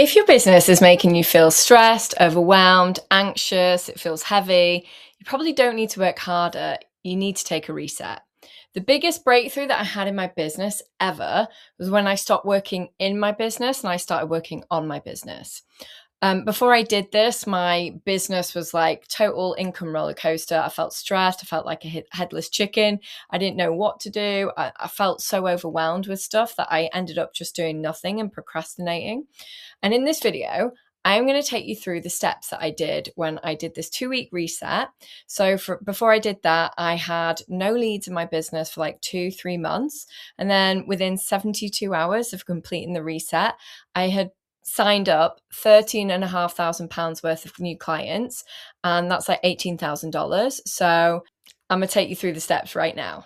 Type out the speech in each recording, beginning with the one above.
If your business is making you feel stressed, overwhelmed, anxious, it feels heavy, you probably don't need to work harder. You need to take a reset. The biggest breakthrough that I had in my business ever was when I stopped working in my business and I started working on my business. Before I did this, my business was like total income roller coaster. I felt stressed. I felt like a headless chicken. I didn't know what to do. I felt so overwhelmed with stuff that I ended up just doing nothing and procrastinating. And in this video, I'm going to take you through the steps that I did when I did this 2-week reset. So before I did that, I had no leads in my business for like 2-3 months. And then within 72 hours of completing the reset, I had signed up £13,500 worth of new clients. And that's like $18,000. So I'm going to take you through the steps right now.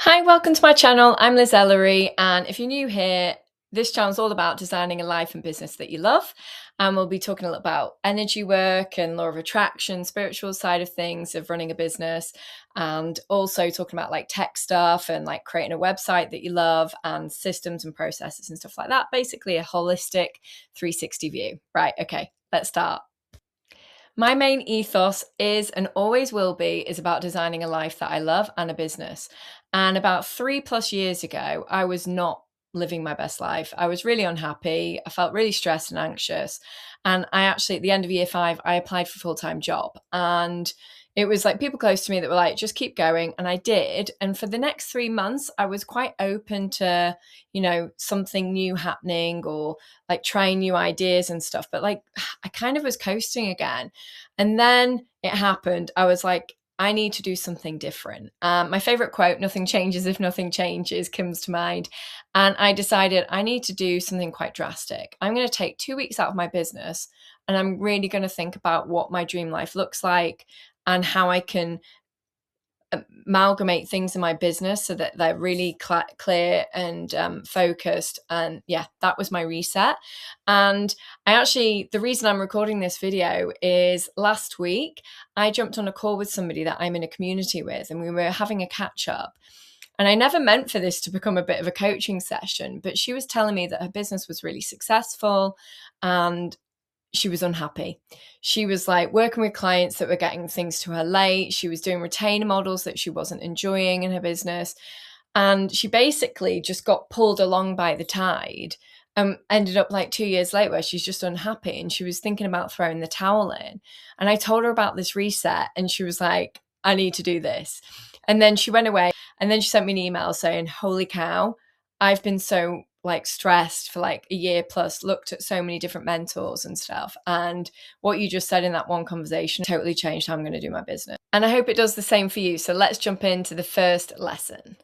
Hi, welcome to my channel. I'm Liz Ellery, and if you're new here, this channel is all about designing a life and business that you love. And we'll be talking a lot about energy work and law of attraction, spiritual side of things of running a business, and also talking about like tech stuff and like creating a website that you love and systems and processes and stuff like that. Basically a holistic 360 view. Right, okay, let's start. My main ethos is and always will be is about designing a life that I love and a business. And about 3+ years ago, I was not living my best life. I was really unhappy. I felt really stressed and anxious. And I actually, at the end of year 5, I applied for a full-time job. And it was like people close to me that were like, just keep going. And I did. And for the next 3 months, I was quite open to, something new happening or like trying new ideas and stuff. But like, I kind of was coasting again. And then it happened. I was like, I need to do something different. My favorite quote, nothing changes if nothing changes, comes to mind. And I decided I need to do something quite drastic. I'm going to take 2 weeks out of my business and I'm really going to think about what my dream life looks like and how I can amalgamate things in my business so that they're really clear and focused. And yeah, that was my reset. And the reason I'm recording this video is last week I jumped on a call with somebody that I'm in a community with, and we were having a catch up. And I never meant for this to become a bit of a coaching session, but she was telling me that her business was really successful and she was unhappy. She was like working with clients that were getting things to her late. She was doing retainer models that she wasn't enjoying in her business. And she basically just got pulled along by the tide and ended up like 2 years later where she's just unhappy and she was thinking about throwing the towel in. And I told her about this reset and she was like, I need to do this. And then she went away and then she sent me an email saying, holy cow, I've been so like stressed for like a year plus, looked at so many different mentors and stuff. And what you just said in that one conversation totally changed how I'm going to do my business. And I hope it does the same for you. So let's jump into the first lesson.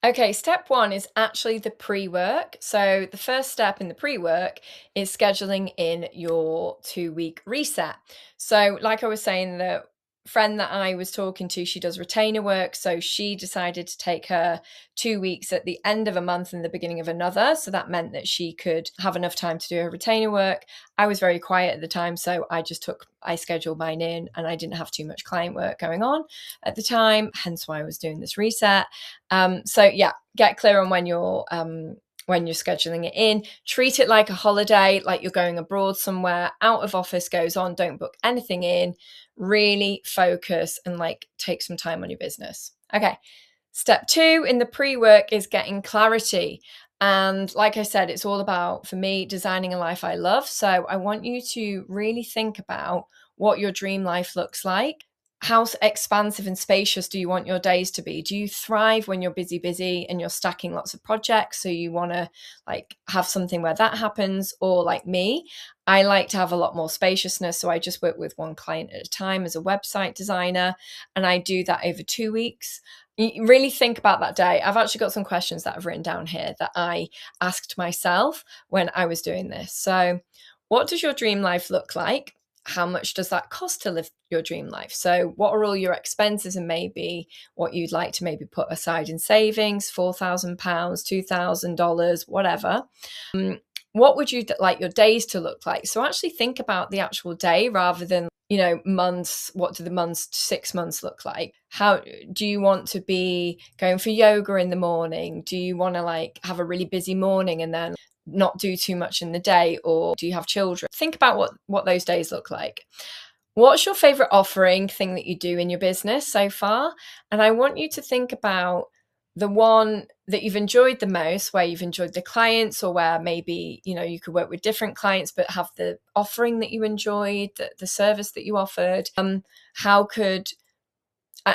Okay, step 1 is actually the pre-work. So the first step in the pre-work is scheduling in your 2-week reset. So like I was saying, the friend that I was talking to, she does retainer work. So she decided to take her 2 weeks at the end of a month and the beginning of another. So that meant that she could have enough time to do her retainer work. I was very quiet at the time. So I scheduled mine in and I didn't have too much client work going on at the time. Hence why I was doing this reset. So yeah, get clear on when you're scheduling it in. Treat it like a holiday, like you're going abroad somewhere. Out of office goes on. Don't book anything in. Really focus and like take some time on your business. Okay. Step 2 in the pre-work is getting clarity. And like I said, it's all about, for me, designing a life I love. So I want you to really think about what your dream life looks like. How expansive and spacious do you want your days to be? Do you thrive when you're busy and you're stacking lots of projects? So you want to like have something where that happens? Or like me, I like to have a lot more spaciousness. So I just work with one client at a time as a website designer. And I do that over 2 weeks. You really think about that day. I've actually got some questions that I've written down here that I asked myself when I was doing this. So what does your dream life look like? How much does that cost to live your dream life? So what are all your expenses and maybe what you'd like to maybe put aside in savings, £4,000, $2,000, whatever. What would you like your days to look like? So actually think about the actual day rather than months, what do the months, 6 months look like? How do you want to be going for yoga in the morning? Do you want to like have a really busy morning and then not do too much in the day? Or do you have children? Think about what those days look like. What's your favorite offering thing that you do in your business so far? And I want you to think about the one that you've enjoyed the most, where you've enjoyed the clients, or where maybe, you could work with different clients, but have the offering that you enjoyed, the service that you offered. How could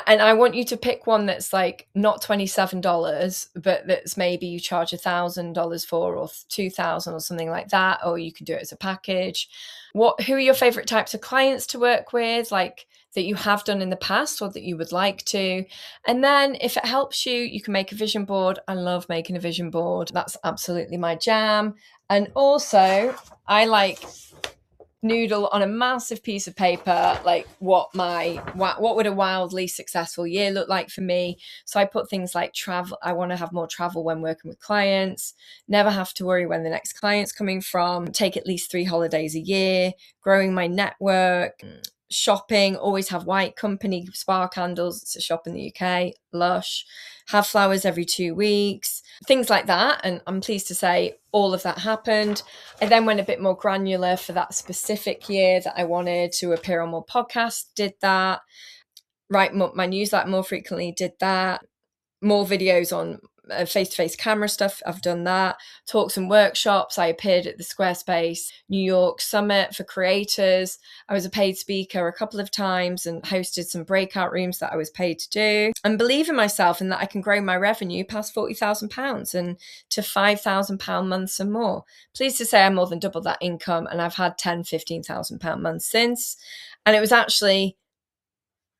And I want you to pick one that's like not $27, but that's maybe you charge $1,000 for, or 2,000 or something like that, or you could do it as a package. Who are your favorite types of clients to work with, like that you have done in the past or that you would like to? And then if it helps you, you can make a vision board. I love making a vision board. That's absolutely my jam. And also, I like noodle on a massive piece of paper like what would a wildly successful year look like for me. So I put things like travel. I want to have more travel when working with clients, never have to worry when the next client's coming from, take at least 3 holidays a year, growing my network, shopping, always have white company spa candles. It's a shop in the UK, Lush, have flowers every 2 weeks, things like that. And I'm pleased to say all of that happened. I then went a bit more granular for that specific year that I wanted to appear on more podcasts, did that. Write my newsletter more frequently, did that. More videos on face-to-face camera stuff, I've done that. Talks and workshops, I appeared at the Squarespace New York Summit for creators. I was a paid speaker a couple of times and hosted some breakout rooms that I was paid to do. And believe in myself and that I can grow my revenue past £40,000 and to £5,000 months and more. Pleased to say I more than doubled that income, and I've had £10,000-15,000 months since. And it was actually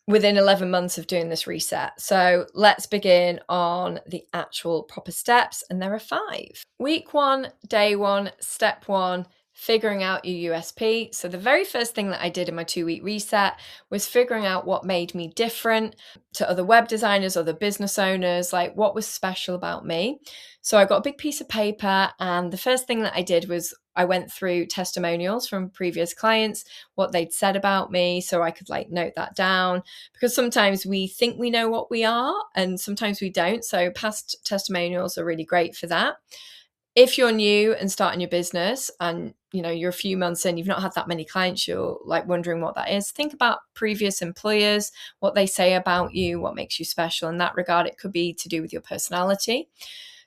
within 11 months of doing this reset. So let's begin on the actual proper steps. And there are 5. Week 1, day 1, step 1, figuring out your USP. So the very first thing that I did in my 2-week reset was figuring out what made me different to other web designers, other business owners, like what was special about me. So I got a big piece of paper, and the first thing that I did was I went through testimonials from previous clients, what they'd said about me, so I could like note that down, because sometimes we think we know what we are and sometimes we don't. So past testimonials are really great for that. If you're new and starting your business and you're a few months in, you've not had that many clients, you're like wondering what that is, think about previous employers, what they say about you, what makes you special. In that regard, it could be to do with your personality.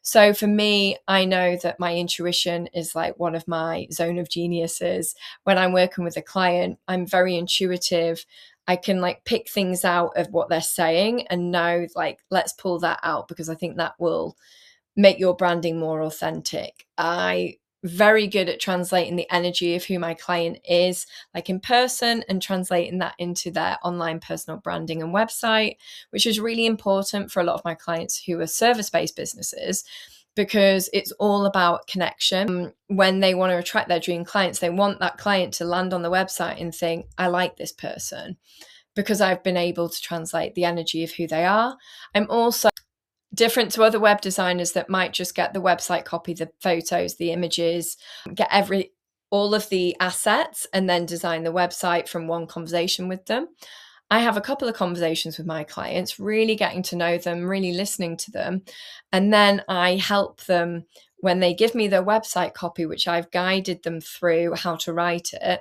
So for me, I know that my intuition is like one of my zone of geniuses. When I'm working with a client, I'm very intuitive. I can like pick things out of what they're saying and know like, let's pull that out, because I think that will make your branding more authentic. I very good at translating the energy of who my client is, like in person, and translating that into their online personal branding and website, which is really important for a lot of my clients who are service-based businesses, because it's all about connection. When they want to attract their dream clients, they want that client to land on the website and think, I like this person, because I've been able to translate the energy of who they are. I'm also different to other web designers that might just get the website copy, the photos, the images, get all of the assets and then design the website from one conversation with them. I have a couple of conversations with my clients, really getting to know them, really listening to them. And then I help them when they give me their website copy, which I've guided them through how to write it.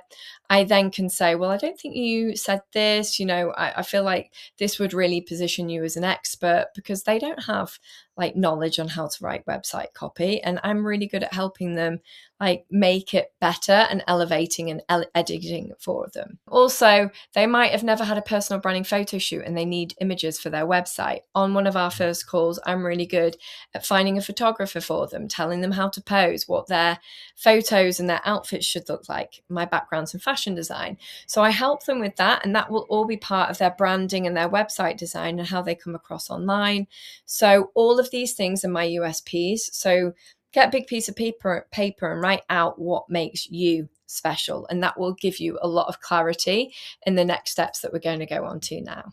I then can say, well, I don't think you said this, I feel like this would really position you as an expert, because they don't have like knowledge on how to write website copy. And I'm really good at helping them like make it better and elevating and editing for them. Also, they might have never had a personal branding photo shoot and they need images for their website. On one of our first calls, I'm really good at finding a photographer for them, telling them how to pose, what their photos and their outfits should look like. My background's in fashion design. So I help them with that, and that will all be part of their branding and their website design and how they come across online. So all of these things are my USPs. So get a big piece of paper and write out what makes you special. And that will give you a lot of clarity in the next steps that we're going to go on to now.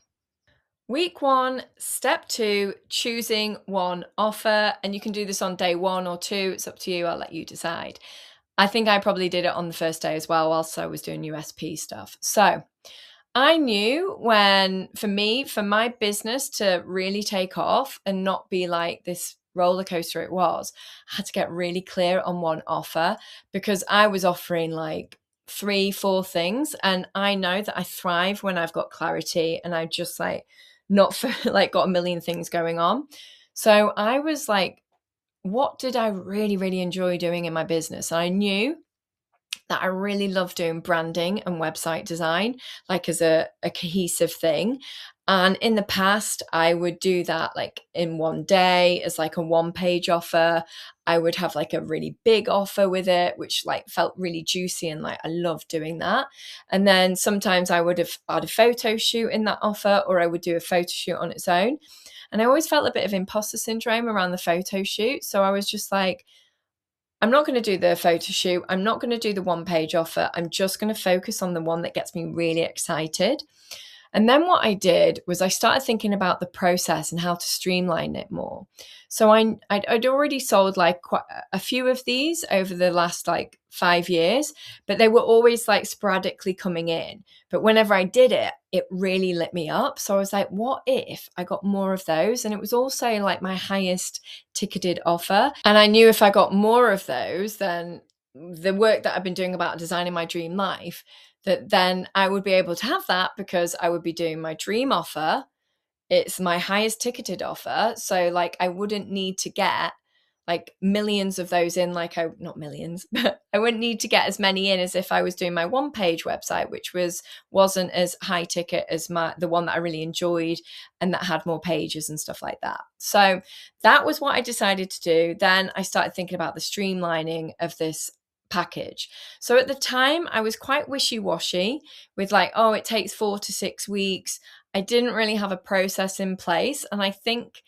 Week 1, step 2, choosing one offer. And you can do this on day 1 or 2. It's up to you. I'll let you decide. I think I probably did it on the first day as well, whilst I was doing USP stuff. So I knew when, for me, for my business to really take off and not be like this roller coaster it was, I had to get really clear on one offer, because I was offering like three, four things. And I know that I thrive when I've got clarity and I just like not for, like got a million things going on. So I was like, what did I really, really enjoy doing in my business? I knew that I really love doing branding and website design, like as a cohesive thing. And in the past, I would do that like in one day as like a one-page offer. I would have like a really big offer with it, which like felt really juicy and like I loved doing that. And then sometimes I would have had a photo shoot in that offer, or I would do a photo shoot on its own. And I always felt a bit of imposter syndrome around the photo shoot. So I was just like, I'm not going to do the photo shoot. I'm not going to do the one page offer. I'm just going to focus on the one that gets me really excited. And then what I did was I started thinking about the process and how to streamline it more. So I'd already sold like quite a few of these over the last like 5 years, but they were always like sporadically coming in. But whenever I did it, it really lit me up. So I was like, what if I got more of those? And it was also like my highest ticketed offer. And I knew if I got more of those, then the work that I've been doing about designing my dream life, that then I would be able to have that because I would be doing my dream offer. It's my highest ticketed offer. So like I wouldn't need to get like millions of those in, like I not millions, but I wouldn't need to get as many in as if I was doing my one page website, which wasn't as high ticket as the one that I really enjoyed and that had more pages and stuff like that. So that was what I decided to do. Then I started thinking about the streamlining of this package. So at the time I was quite wishy-washy with like, oh, it takes 4 to 6 weeks. I didn't really have a process in place. And I think,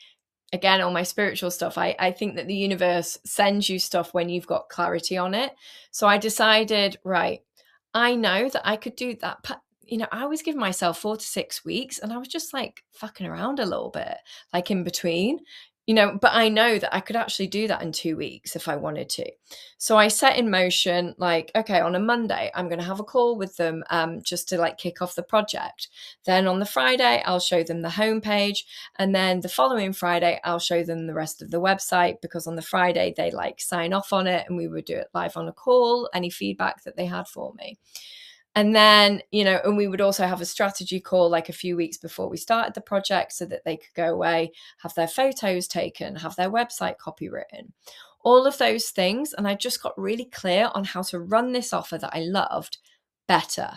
again, all my spiritual stuff, I think that the universe sends you stuff when you've got clarity on it. So I decided, right, I know that I could do that. I was giving myself 4 to 6 weeks and I was just like fucking around a little bit, like in between, but I know that I could actually do that in 2 weeks if I wanted to. So I set in motion, like, okay, on a Monday, I'm going to have a call with them just to like kick off the project. Then on the Friday, I'll show them the homepage. And then the following Friday, I'll show them the rest of the website, because on the Friday, they like sign off on it and we would do it live on a call, any feedback that they had for me. And then, and we would also have a strategy call like a few weeks before we started the project so that they could go away, have their photos taken, have their website copywritten, all of those things. And I just got really clear on how to run this offer that I loved better.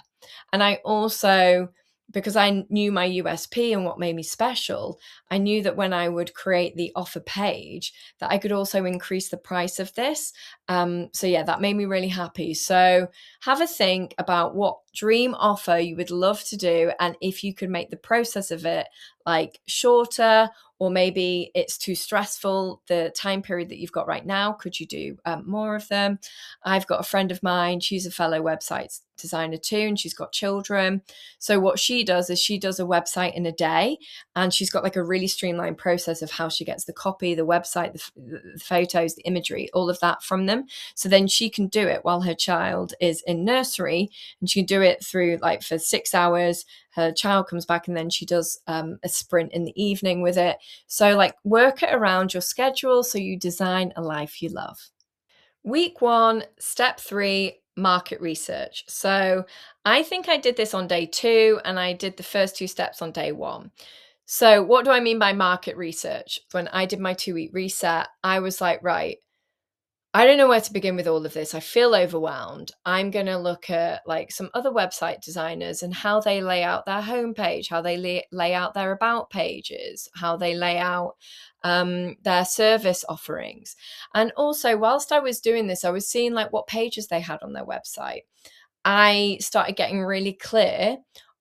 And I also, because I knew my USP and what made me special, I knew that when I would create the offer page, that I could also increase the price of this. So yeah, that made me really happy. So have a think about what dream offer you would love to do, and if you could make the process of it like shorter, or maybe it's too stressful, the time period that you've got right now, could you do more of them? I've got a friend of mine, she's a fellow website designer too, and she's got children. So what she does is she does a website in a day, and she's got like a really streamlined process of how she gets the copy, the website, the photos, the imagery, all of that from them. So then she can do it while her child is in nursery, and she can do it through like for 6 hours. Her child comes back and then she does a sprint in the evening with it. So like work it around your schedule so you design a life you love. Week 1, step 3, market research. So I think I did this on day 2 and I did the first 2 steps on day 1. So what do I mean by market research? When I did my 2-week reset, I was like, right, I don't know where to begin with all of this. I feel overwhelmed. I'm going to look at like some other website designers and how they lay out their homepage, how they lay out their about pages, how they lay out their service offerings. And also, whilst I was doing this, I was seeing like what pages they had on their website. I started getting really clear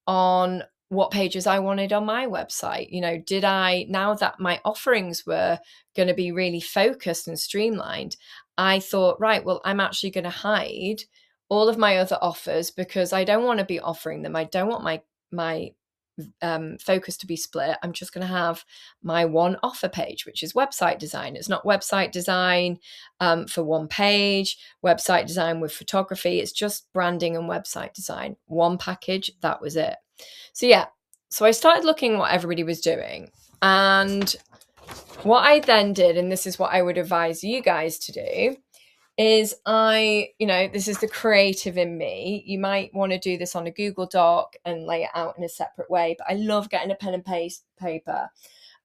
on what pages I wanted on my website. Did I, now that my offerings were going to be really focused and streamlined, I thought, right, well, I'm actually going to hide all of my other offers because I don't want to be offering them. I don't want my focus to be split, I'm just going to have my one offer page, which is website design. It's not website design for one page, website design with photography. It's just branding and website design. One package, that was it. So yeah, so I started looking what everybody was doing. And what I then did, and this is what I would advise you guys to do, is this is the creative in me. You might want to do this on a Google Doc and lay it out in a separate way, but I love getting a pen and paper.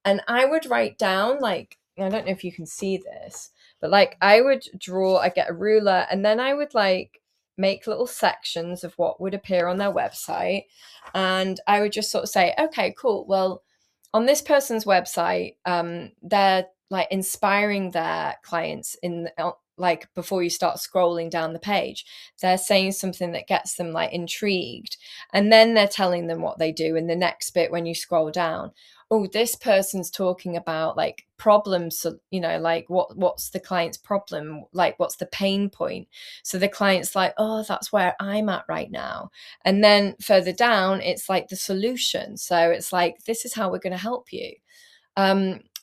And I would write down, like, I don't know if you can see this, but like I would draw, I get a ruler, and then I would like make little sections of what would appear on their website. And I would just sort of say, okay, cool. Well, on this person's website, they're like inspiring their clients in like before you start scrolling down the page, they're saying something that gets them like intrigued, and then they're telling them what they do in the next bit when you scroll down. Oh, this person's talking about like problems, like what's the client's problem, like what's the pain point. So the client's like, oh, that's where I'm at right now. And then further down, it's like the solution. So it's like, this is how we're going to help you.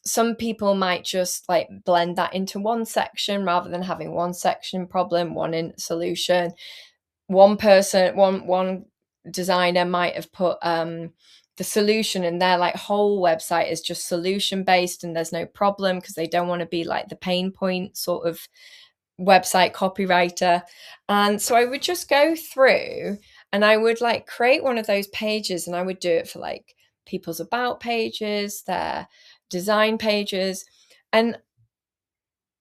Some people might just like blend that into one section rather than having one section problem, one in solution. One designer might have put the solution, and their like whole website is just solution based, and there's no problem because they don't want to be like the pain point sort of website copywriter. And so I would just go through and I would like create one of those pages, and I would do it for like people's about pages, their design pages. And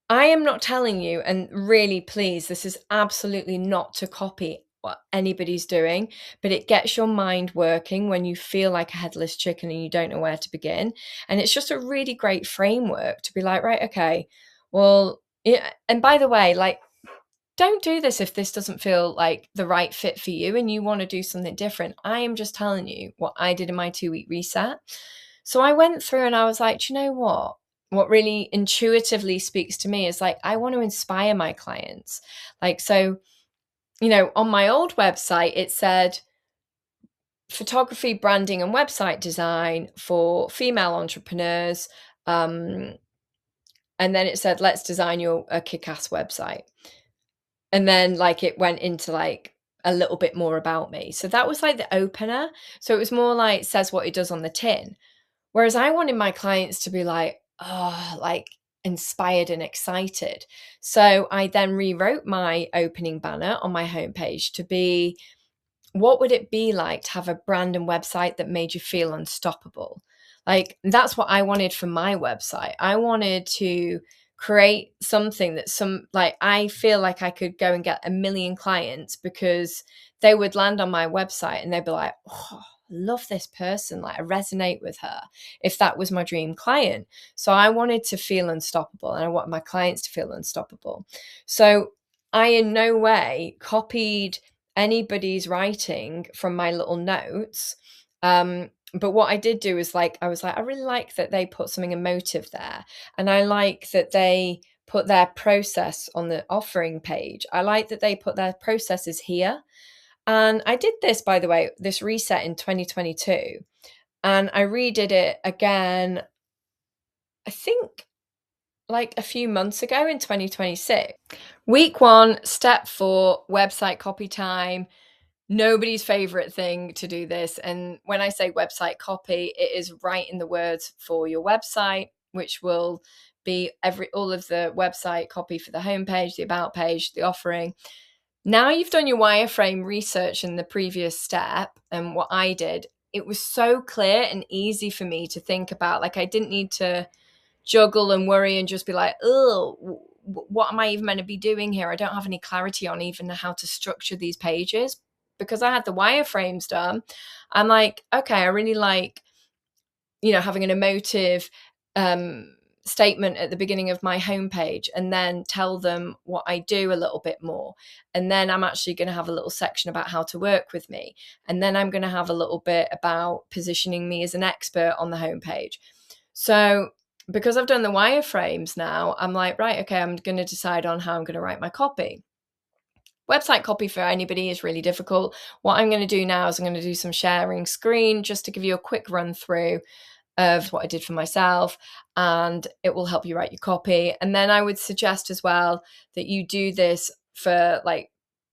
I am not telling you, and really please, this is absolutely not to copy what anybody's doing, but it gets your mind working when you feel like a headless chicken and you don't know where to begin. And it's just a really great framework to be like, right, okay, well, yeah. And by the way, like, don't do this if this doesn't feel like the right fit for you and you want to do something different. I am just telling you what I did in my 2-week reset. So I went through and I was like, do you know what? What really intuitively speaks to me is like, I want to inspire my clients. Like, so, on my old website, it said photography, branding, and website design for female entrepreneurs. And then it said, let's design you a kick-ass website. And then like it went into like a little bit more about me. So that was like the opener. So it was more like says what it does on the tin. Whereas I wanted my clients to be like, oh, like inspired and excited. So I then rewrote my opening banner on my homepage to be, what would it be like to have a brand and website that made you feel unstoppable? Like that's what I wanted for my website. I wanted to create something that I feel like I could go and get 1 million clients because they would land on my website and they'd be like, oh, love this person, like I resonate with her, if that was my dream client. So I wanted to feel unstoppable, and I want my clients to feel unstoppable. So I in no way copied anybody's writing from my little notes. But what I did do is like, I was like, I really like that they put something emotive there. And I like that they put their process on the offering page. I like that they put their processes here. And I did this, by the way, this reset in 2022. And I redid it again, I think like a few months ago in 2026. Week 1, step 4, website copy time. Nobody's favorite thing to do this. And when I say website copy, it is writing the words for your website, which will be all of the website copy for the homepage, the about page, the offering. Now you've done your wireframe research in the previous step, and what I did, it was so clear and easy for me to think about. Like I didn't need to juggle and worry and just be like, oh, what am I even meant to be doing here? I don't have any clarity on even how to structure these pages. Because I had the wireframes done, I'm like, okay, I really like, having an emotive statement at the beginning of my homepage, and then tell them what I do a little bit more. And then I'm actually going to have a little section about how to work with me. And then I'm going to have a little bit about positioning me as an expert on the homepage. So because I've done the wireframes now, I'm like, right, okay, I'm going to decide on how I'm going to write my copy. Website copy for anybody is really difficult. What I'm going to do now is I'm going to do some sharing screen just to give you a quick run through of what I did for myself, and it will help you write your copy. And then I would suggest as well that you do this for like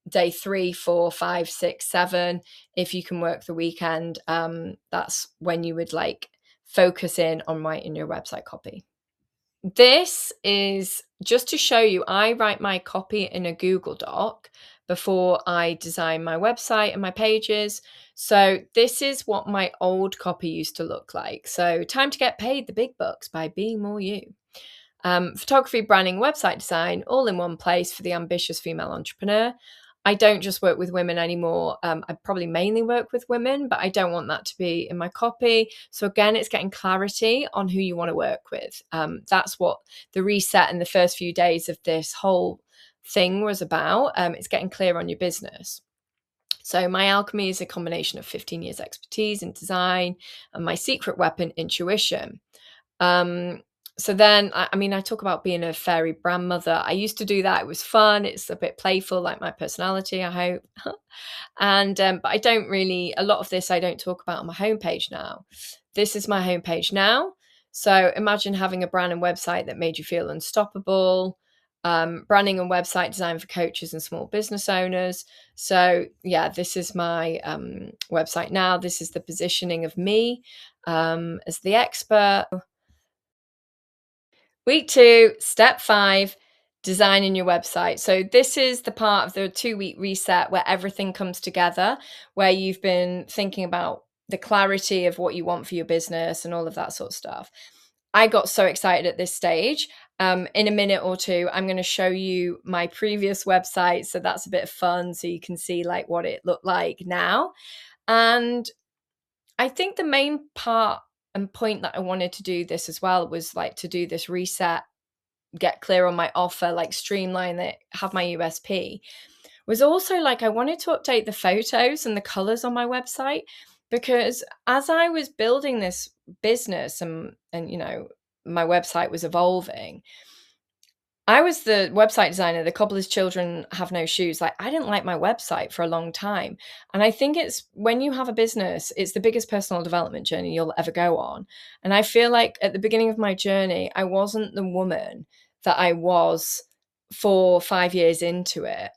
day 3, 4, 5, 6, 7. If you can work the weekend, that's when you would like focus in on writing your website copy. This is just to show you, I write my copy in a Google Doc before I design my website and my pages. So this is what my old copy used to look like. So time to get paid the big bucks by being more you. Photography, branding, website design, all in one place for the ambitious female entrepreneur. I don't just work with women anymore. I probably mainly work with women, but I don't want that to be in my copy. So again, it's getting clarity on who you want to work with. That's what the reset in the first few days of this whole thing was about. It's getting clear on your business. So my alchemy is a combination of 15 years expertise in design and my secret weapon, intuition. So then, I talk about being a fairy brand mother. I used to do that. It was fun. It's a bit playful, like my personality, I hope. And but I don't really, a lot of this I don't talk about on my homepage now. This is my homepage now. So imagine having a brand and website that made you feel unstoppable. Branding and website design for coaches and small business owners. So yeah, this is my website now. This is the positioning of me as the expert. Week 2, step 5, designing your website. So this is the part of the 2-week reset where everything comes together, where you've been thinking about the clarity of what you want for your business and all of that sort of stuff. I got so excited at this stage. In a minute or two, I'm going to show you my previous website. So that's a bit of fun. So you can see like what it looked like now. And I think the main part and point that I wanted to do this as well was like to do this reset, get clear on my offer, like streamline it, have my USP, was also like I wanted to update the photos and the colors on my website, because as I was building this business and my website was evolving, I was the website designer, the cobbler's children have no shoes. Like, I didn't like my website for a long time. And I think it's when you have a business, it's the biggest personal development journey you'll ever go on. And I feel like at the beginning of my journey, I wasn't the woman that I was 4-5 years into it.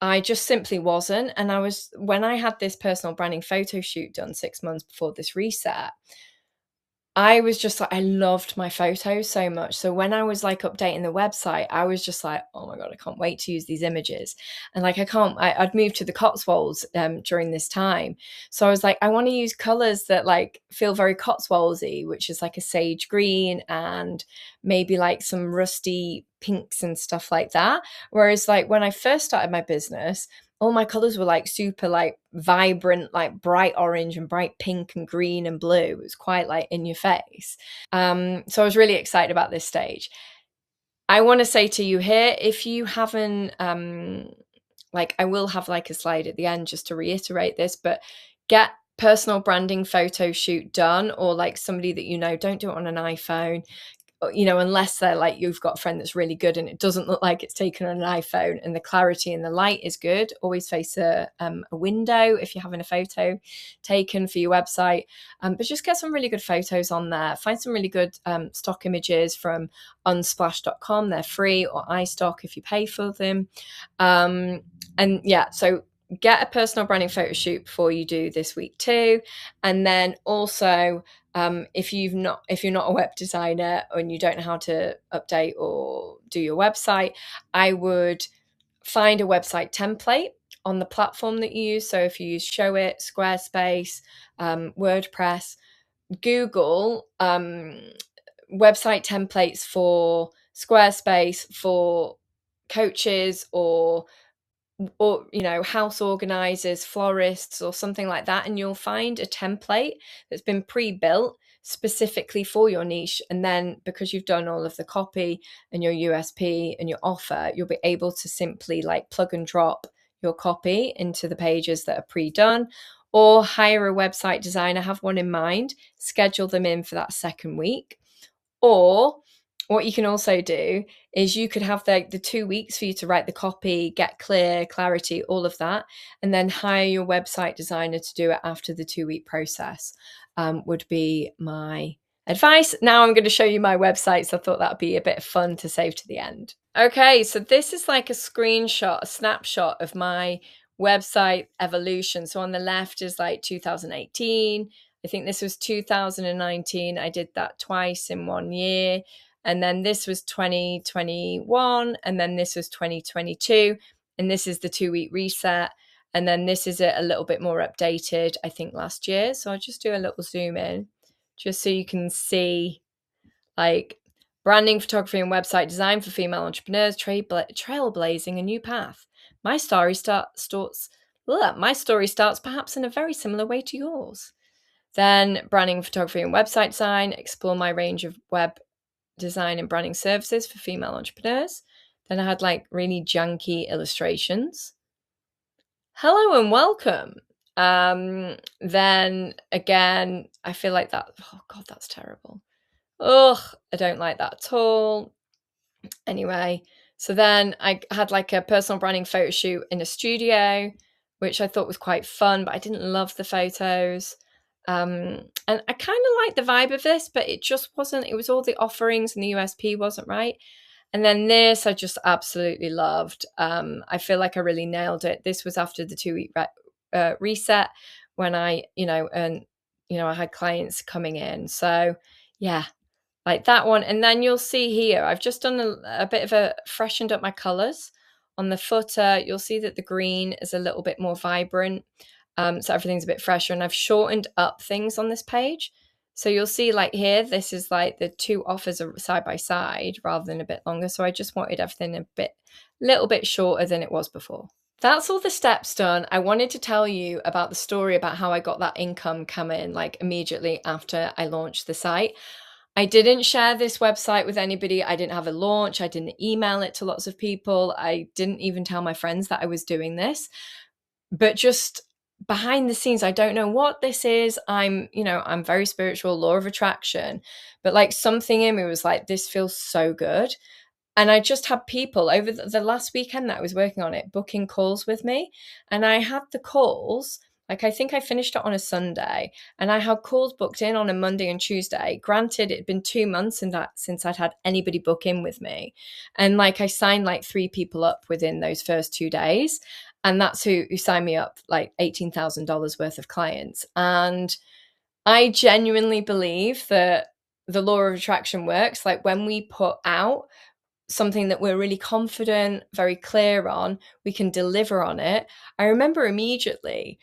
I just simply wasn't. And when I had this personal branding photo shoot done 6 months before this reset, I was just like, I loved my photos so much. So when I was like updating the website, I was just like, oh my God, I can't wait to use these images. And like, I'd moved to the Cotswolds during this time. So I was like, I want to use colors that like feel very Cotswoldsy, which is like a sage green and maybe like some rusty pinks and stuff like that. Whereas like when I first started my business, all my colors were like super like vibrant, like bright orange and bright pink and green and blue. It was quite like in your face. So I was really excited about this stage. I want to say to you here, if you haven't, I will have like a slide at the end just to reiterate this, but get personal branding photo shoot done, or like somebody that don't do it on an iPhone. Unless they're like, you've got a friend that's really good and it doesn't look like it's taken on an iPhone and the clarity and the light is good. Always face a window if you're having a photo taken for your website. But just get some really good photos on there. Find some really good stock images from unsplash.com. They're free, or iStock if you pay for them. And yeah, so get a personal branding photo shoot before you do this week 2. And then also, if you're not a web designer and you don't know how to update or do your website, I would find a website template on the platform that you use. So if you use Showit, Squarespace, WordPress, Google website templates for Squarespace for coaches or house organizers, florists, or something like that, and you'll find a template that's been pre-built specifically for your niche. And then because you've done all of the copy and your USP and your offer, you'll be able to simply like plug and drop your copy into the pages that are pre-done, or hire a website designer, have one in mind, schedule them in for that second week. Or what you can also do is you could have the 2 weeks for you to write the copy, get clarity, all of that, and then hire your website designer to do it after the 2-week process, would be my advice. Now I'm going to show you my website, so I thought that would be a bit of fun to save to the end. Okay, so this is like a screenshot, a snapshot of my website evolution. So on the left is like 2018. I think this was 2019. I did that twice in 1 year. And then this was 2021. And then this was 2022. And this is the 2-week reset. And then this is it a little bit more updated, I think last year. So I'll just do a little zoom in just so you can see like branding, photography, and website design for female entrepreneurs, trailblazing a new path. My story starts perhaps in a very similar way to yours. Then branding, photography, and website design, explore my range of web design and branding services for female entrepreneurs. Then I had like really junky illustrations. Hello and welcome. Then again, I feel like that. Oh God, that's terrible. Ugh, I don't like that at all. Anyway, so then I had like a personal branding photo shoot in a studio, which I thought was quite fun, but I didn't love the photos. And I kind of liked the vibe of this, but it just wasn't, it was all the offerings and the USP wasn't right. And then this I just absolutely loved. I feel like I really nailed it. This was after the 2-week reset when I had clients coming in. So yeah, like that one. And then you'll see here, I've just done a bit of freshened up my colors on the footer. You'll see that the green is a little bit more vibrant. So everything's a bit fresher, and I've shortened up things on this page. So you'll see like here, this is like the 2 offers are side by side rather than a bit longer. So I just wanted everything a little bit shorter than it was before. That's all the steps done. I wanted to tell you about the story about how I got that income coming like immediately after I launched the site. I didn't share this website with anybody. I didn't have a launch. I didn't email it to lots of people. I didn't even tell my friends that I was doing this. But just behind the scenes, I don't know what this is. I'm very spiritual, law of attraction, but like something in me was like, this feels so good. And I just had people over the last weekend that I was working on it, booking calls with me. And I had the calls, like I think I finished it on a Sunday, and I had calls booked in on a Monday and Tuesday. Granted, it'd been 2 months since I'd had anybody book in with me. And like I signed like 3 people up within those first 2 days. And that's who signed me up, like $18,000 worth of clients. And I genuinely believe that the law of attraction works. Like when we put out something that we're really confident, very clear on, we can deliver on it. I remember immediately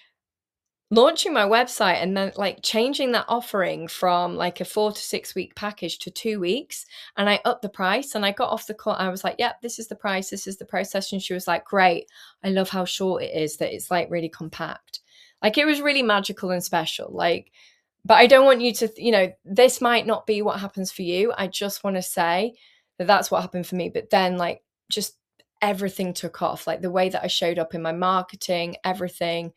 launching my website and then like changing that offering from like a 4 to 6 week package to 2 weeks. And I upped the price, and I got off the call. I was like, yep, this is the price. This is the process. And she was like, great. I love how short it is, that it's like really compact. Like it was really magical and special. Like, but I don't want you to, this might not be what happens for you. I just want to say that that's what happened for me. But then like just everything took off, like the way that I showed up in my marketing, everything.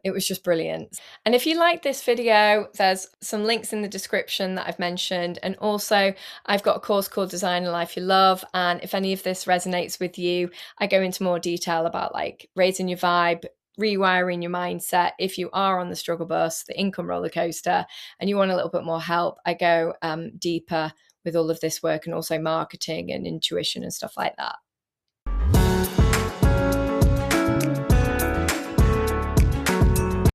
It was just brilliant. And if you like this video, there's some links in the description that I've mentioned. And also I've got a course called Design a Life You Love. And if any of this resonates with you, I go into more detail about like raising your vibe, rewiring your mindset. If you are on the struggle bus, the income roller coaster, and you want a little bit more help, I go deeper with all of this work, and also marketing and intuition and stuff like that.